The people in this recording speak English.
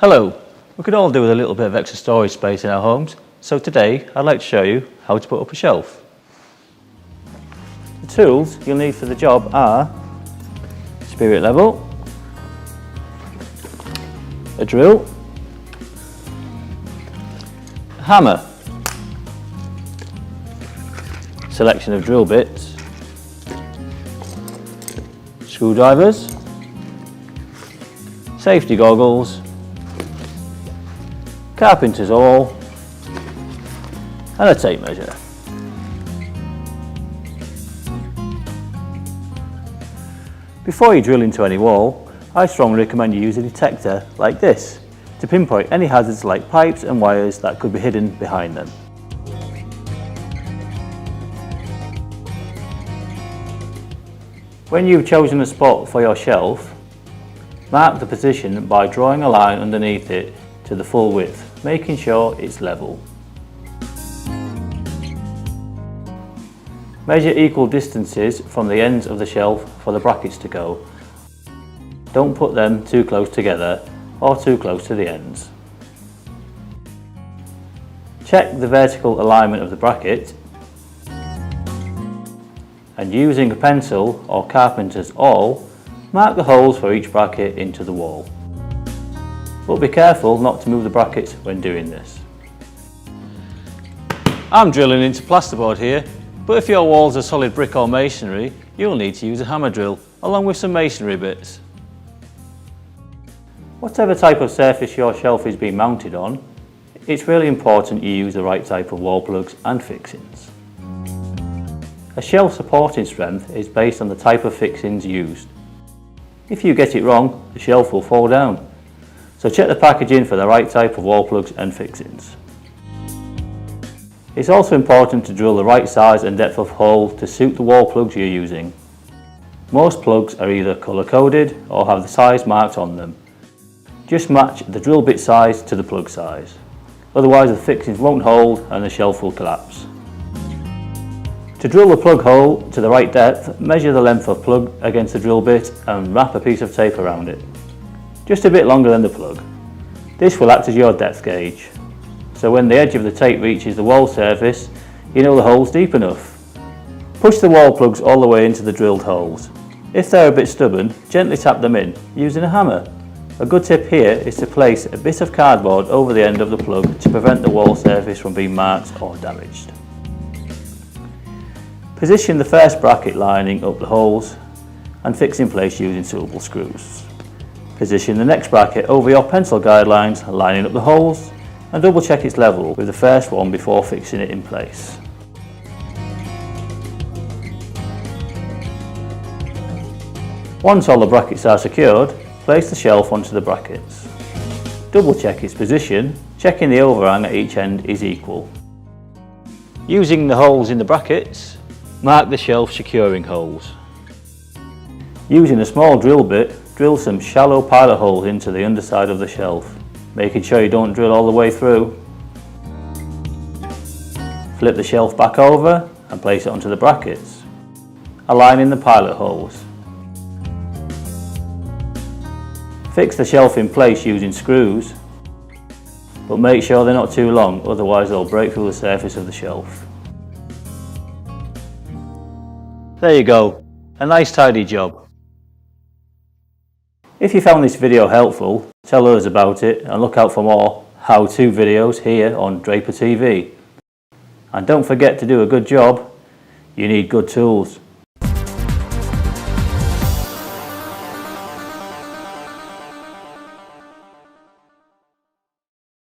Hello, we could all do with a little bit of extra storage space in our homes, so today I'd like to show you how to put up a shelf. The tools you'll need for the job are spirit level, a drill, a hammer, selection of drill bits, screwdrivers, safety goggles, carpenter's awl and a tape measure. Before you drill into any wall, I strongly recommend you use a detector like this to pinpoint any hazards like pipes and wires that could be hidden behind them. When you've chosen a spot for your shelf, mark the position by drawing a line underneath it to the full width, making sure it's level. Measure equal distances from the ends of the shelf for the brackets to go. Don't put them too close together or too close to the ends. Check the vertical alignment of the bracket and using a pencil or carpenter's awl, mark the holes for each bracket into the wall. But be careful not to move the brackets when doing this. I'm drilling into plasterboard here, but if your walls are solid brick or masonry, you'll need to use a hammer drill along with some masonry bits. Whatever type of surface your shelf is being mounted on, it's really important you use the right type of wall plugs and fixings. A shelf supporting strength is based on the type of fixings used. If you get it wrong, the shelf will fall down. So check the packaging for the right type of wall plugs and fixings. It's also important to drill the right size and depth of hole to suit the wall plugs you're using. Most plugs are either colour coded or have the size marked on them. Just match the drill bit size to the plug size. Otherwise the fixings won't hold and the shelf will collapse. To drill the plug hole to the right depth, measure the length of plug against the drill bit and wrap a piece of tape around it. Just a bit longer than the plug. This will act as your depth gauge. So when the edge of the tape reaches the wall surface, you know the hole's deep enough. Push the wall plugs all the way into the drilled holes. If they're a bit stubborn, gently tap them in using a hammer. A good tip here is to place a bit of cardboard over the end of the plug to prevent the wall surface from being marked or damaged. Position the first bracket lining up the holes and fix in place using suitable screws. Position the next bracket over your pencil guidelines, lining up the holes, and double check it's level with the first one before fixing it in place. Once all the brackets are secured, place the shelf onto the brackets. Double check its position, checking the overhang at each end is equal. Using the holes in the brackets, mark the shelf securing holes. Using a small drill bit, drill some shallow pilot holes into the underside of the shelf, making sure you don't drill all the way through. Flip the shelf back over and place it onto the brackets, aligning the pilot holes. Fix the shelf in place using screws, but make sure they're not too long, otherwise they'll break through the surface of the shelf. There you go, a nice tidy job. If you found this video helpful, tell others about it and look out for more how-to videos here on Draper TV. And don't forget to do a good job, you need good tools.